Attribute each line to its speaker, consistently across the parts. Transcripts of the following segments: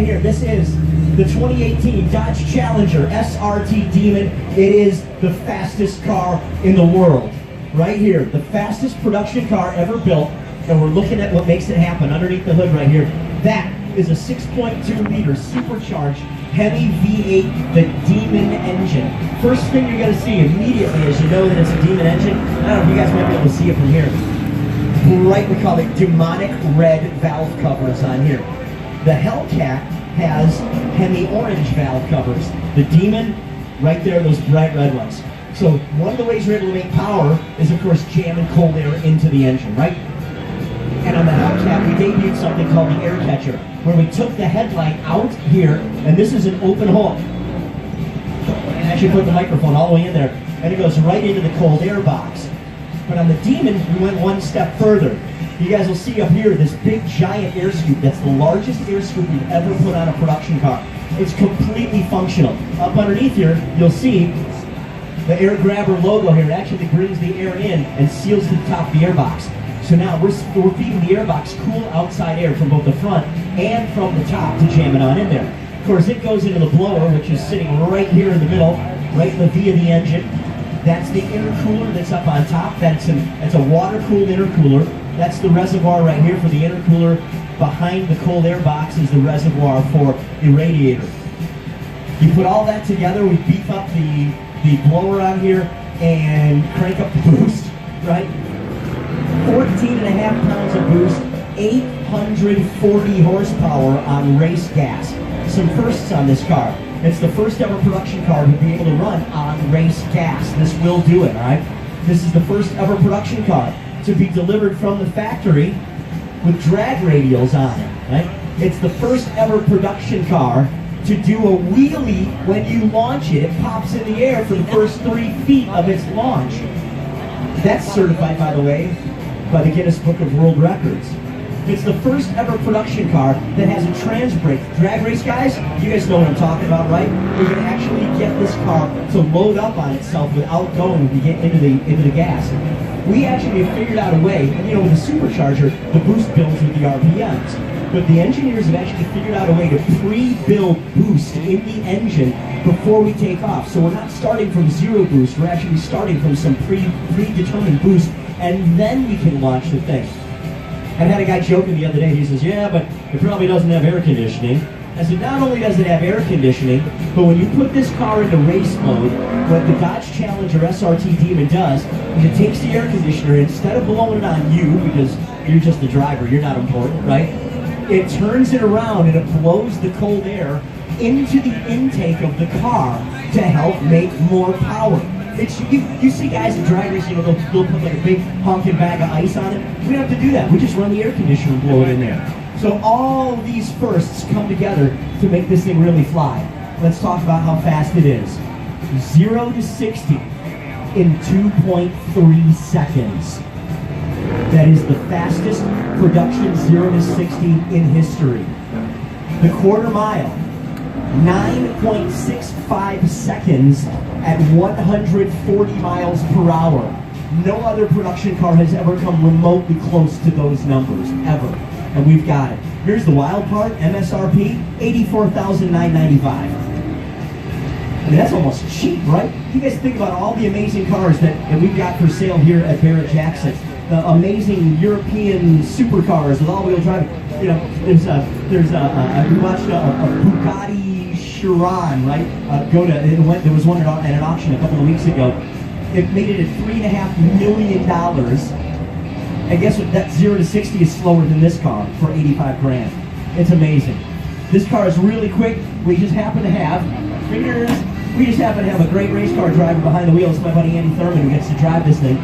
Speaker 1: right here. This is the 2018 Dodge Challenger SRT Demon. It is the fastest car in the world. Right here, the fastest production car ever built. And we're looking at what makes it happen underneath the hood right here. That is a 6.2 liter supercharged Hemi V8, the Demon engine. First thing you're going to see immediately is you know that it's a Demon engine. I don't know if you guys might be able to see it from here. Bright, we call it demonic red valve covers on here. The Hellcat has Hemi orange valve covers. The Demon, right there, those bright red ones. So one of the ways you're able to make power is, of course, jamming cold air into the engine, right? And on the Hellcat, we debuted something called the air catcher, where we took the headlight out here, and this is an open hole. And actually put the microphone all the way in there, and it goes right into the cold air box. But on the Demon, we went one step further. You guys will see up here this big giant air scoop. That's the largest air scoop we've ever put on a production car. It's completely functional. Up underneath here, you'll see the air grabber logo here. It actually brings the air in and seals to the top of the air box. So now we're feeding the air box cool outside air from both the front and from the top to jam it on in there. Of course, it goes into the blower, which is sitting right here in the middle, right in the V of the engine. That's the intercooler that's up on top. That's a water-cooled intercooler. That's the reservoir right here for the intercooler. Behind the cold air box is the reservoir for the radiator. You put all that together, we beef up the blower on here and crank up the boost, right? 14.5 pounds of boost, 840 horsepower on race gas. Some firsts on this car. It's the first ever production car to be able to run on race gas. This will do it, all right? This is the first ever production car to be delivered from the factory with drag radials on it, right? It's the first ever production car to do a wheelie when you launch it. It pops in the air for the first 3 feet of its launch. That's certified, by the way, by the Guinness Book of World Records. It's the first ever production car that has a trans brake. Drag race guys, you guys know what I'm talking about, right? We're going to actually get this car to load up on itself without going to get into the gas. We actually have figured out a way, and you know, with the supercharger, the boost builds with the RPMs. But the engineers have actually figured out a way to pre-build boost in the engine before we take off. So we're not starting from zero boost, we're actually starting from some predetermined boost, and then we can launch the thing. I had a guy joking the other day, he says, yeah, but it probably doesn't have air conditioning. I said, not only does it have air conditioning, but when you put this car into race mode, what the Dodge Challenger SRT Demon does is it takes the air conditioner, instead of blowing it on you, because you're just the driver, you're not important, right? It turns it around and it blows the cold air into the intake of the car to help make more power. It's, you see guys in drag racing, you know, they'll put like a big honking bag of ice on it. We don't have to do that. We just run the air conditioner and blow it in there. So all these firsts come together to make this thing really fly. Let's talk about how fast it is. 0 to 60 in 2.3 seconds. That is the fastest production 0 to 60 in history. The quarter mile, 9.65 seconds at 140 miles per hour. No other production car has ever come remotely close to those numbers, ever. And we've got it. Here's the wild part, MSRP, $84,995. I mean, that's almost cheap, right? You guys think about all the amazing cars that we've got for sale here at Barrett Jackson. The amazing European supercars with all-wheel drive. You know, we watched a Bugatti Chiron, right? There was one at an auction a couple of weeks ago. It made it at $3.5 million. And guess what? That 0 to 60 is slower than this car for 85 grand. It's amazing. This car is really quick. We just happen to have a great race car driver behind the wheel. It's my buddy Andy Thurman who gets to drive this thing.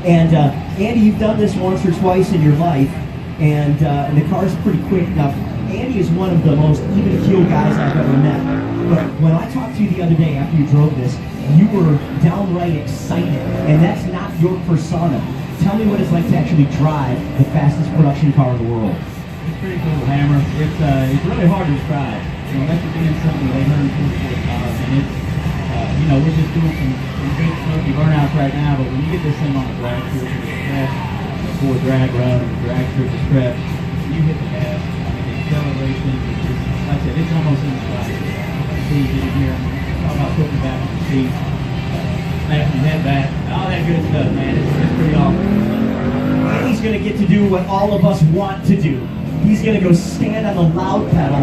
Speaker 1: And Andy, you've done this once or twice in your life, and the car's pretty quick. Now, Andy is one of the most even-keeled guys I've ever met. But when I talked to you the other day after you drove this, you were downright excited, and that's not your persona. Tell me what it's like to actually drive the fastest production car in the world.
Speaker 2: It's pretty cool, Hammer. It's really hard to describe. You know, electric being something they learn from and it's, you know, we're just doing some big smoky burnouts right now, but when you get this thing on the drag strip to the stretch, before drag run, drag strip to stretch, you hit the gas. I mean, the acceleration is just it's almost indescribable. See, you can hear him talk about putting back on the seat, snapping his head back, all that good stuff, man. It's pretty awesome.
Speaker 1: And he's going to get to do what all of us want to do. He's going to go stand on the loud pedal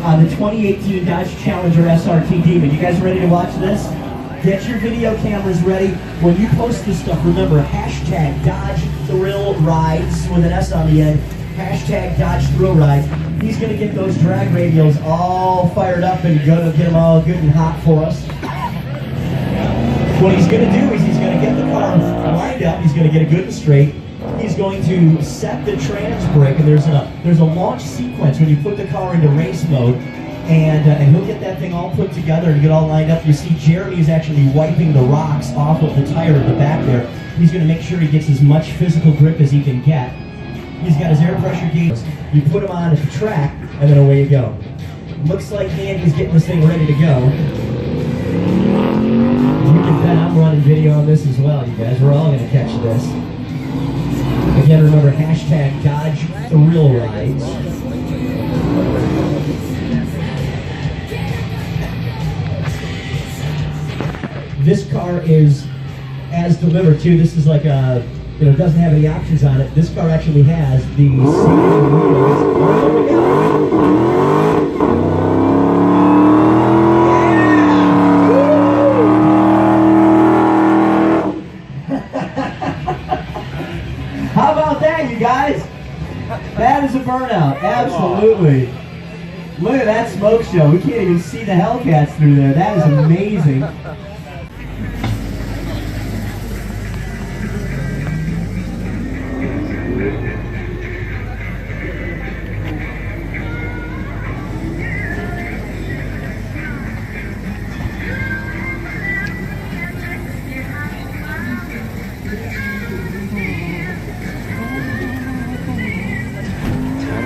Speaker 1: on the 2018 Dodge Challenger SRT Demon. You guys ready to watch this? Get your video cameras ready. When you post this stuff, remember, hashtag Dodge Thrill Rides with an S on the end. Hashtag Dodge Thrill Rides. He's going to get those drag radios all fired up and go to get them all good and hot for us. What he's going to do is he's going to get the car lined up. He's going to get it good and straight. He's going to set the trans brake, and there's a launch sequence when you put the car into race mode, and he'll get that thing all put together and get all lined up. You see Jeremy is actually wiping the rocks off of the tire at the back there. He's going to make sure he gets as much physical grip as he can get. He's got his air pressure gauge. You put him on at the track, and then away you go. Looks like Andy's getting this thing ready to go. You can bet I'm running video on this as well, you guys. We're all going to catch this. Again, remember, hashtag Dodge Thrill Rides. This car is as delivered too. This is like a, doesn't have any options on it. This car actually has the seat How about that, you guys? That is a burnout, absolutely. Look at that smoke show. We can't even see the Hellcats through there. That is amazing.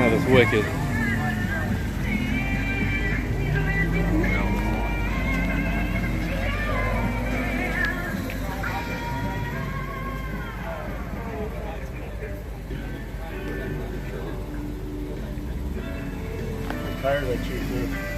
Speaker 3: It's wicked.
Speaker 4: Tires like cheap too.